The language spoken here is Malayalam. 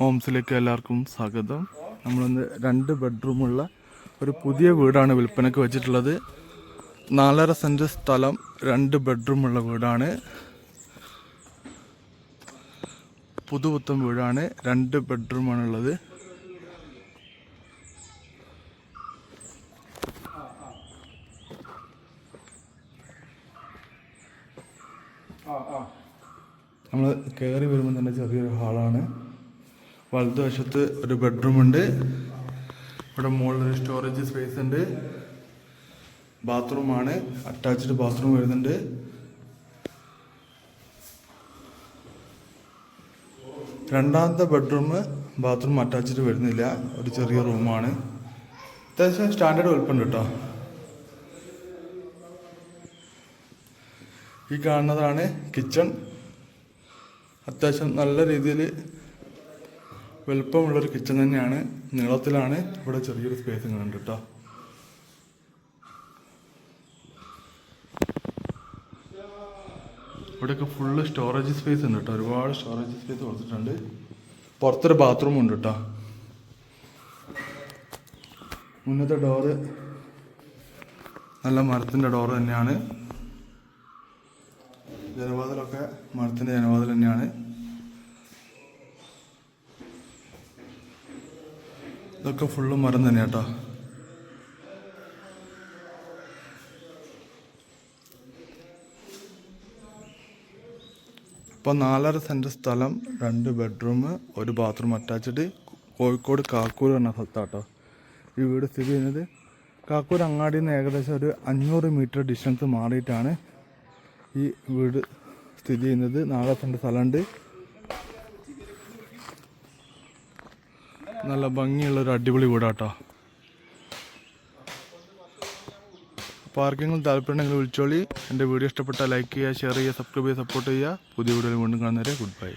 ഹോംസിലേക്ക് എല്ലാവർക്കും സ്വാഗതം. നമ്മളിന്ന് 2 ബെഡ്റൂമുള്ള ഒരു പുതിയ വീടാണ് വിൽപ്പനയ്ക്ക് വെച്ചിട്ടുള്ളത്. 4.5 സെൻറ്റ് സ്ഥലം, 2 ബെഡ്റൂമുള്ള വീടാണ്. പുതുപുത്തൻ വീടാണ്. 2 ബെഡ്റൂമാണുള്ളത്. നമ്മൾ കയറി വരുമ്പോൾ തന്നെ ചെറിയൊരു ഹാളാണ്. വലതുവശത്ത് ഒരു ബെഡ്റൂമുണ്ട്. ഇവിടെ മുകളിലൊരു സ്റ്റോറേജ് സ്പേസ് ഉണ്ട്. ബാത്റൂമാണ്, അറ്റാച്ച്ഡ് ബാത്റൂം വരുന്നുണ്ട്. രണ്ടാമത്തെ ബെഡ്റൂം ബാത്റൂം അറ്റാച്ച്ഡ് വരുന്നില്ല, ഒരു ചെറിയ റൂമാണ്. അത്യാവശ്യം സ്റ്റാൻഡേർഡ് വലുപ്പമുണ്ട് കേട്ടോ. ഈ കാണുന്നതാണ് കിച്ചൺ. അത്യാവശ്യം നല്ല രീതിയിൽ വലുപ്പമുള്ളൊരു കിച്ചൺ തന്നെയാണ്. നീളത്തിലാണ്. ഇവിടെ ചെറിയൊരു സ്പേസ് ഉണ്ട് കേട്ടോ. ഇവിടെയൊക്കെ ഫുള്ള് സ്റ്റോറേജ് സ്പേസ് ഉണ്ട് കേട്ടോ. ഒരുപാട് സ്റ്റോറേജ് സ്പേസ് കൊടുത്തിട്ടുണ്ട്. പുറത്തൊരു ബാത്റൂം ഉണ്ട് കേട്ടോ. മുന്നത്തെ ഡോറ് നല്ല മരത്തിൻ്റെ ഡോറ് തന്നെയാണ്. ജനവാതിലൊക്കെ മരത്തിൻ്റെ ജനവാതിൽ തന്നെയാണ്. ഇതൊക്കെ ഫുള്ള് മരം തന്നെയാണ് കേട്ടോ. ഇപ്പോൾ 4.5 സെൻറ്റ് സ്ഥലം, 2 bedroom, 1 bathroom attached. Kozhikode Kakkur എന്ന സ്ഥലത്താട്ടോ ഈ വീട് സ്ഥിതി ചെയ്യുന്നത്. കാക്കൂർ അങ്ങാടിയിൽ നിന്ന് ഏകദേശം ഒരു 500 മീറ്റർ ഡിസ്റ്റൻസ് മാറിയിട്ടാണ് ഈ വീട് സ്ഥിതി ചെയ്യുന്നത്. 4 സെൻറ്റ് സ്ഥലമുണ്ട്. നല്ല ഭംഗിയുള്ളൊരു അടിപൊളി വീടാട്ടോ. അപ്പോൾ ആർക്കെങ്കിലും താല്പര്യമുണ്ടെങ്കിൽ വിളിച്ചോളി. എൻ്റെ വീഡിയോ ഇഷ്ടപ്പെട്ടാൽ ലൈക്ക് ചെയ്യുക, ഷെയർ ചെയ്യുക, സബ്സ്ക്രൈബ് ചെയ്യുക, സപ്പോർട്ട് ചെയ്യുക. പുതിയ വീഡിയോയിൽ വീണ്ടും കാണുന്നവരെ ഗുഡ് ബൈ.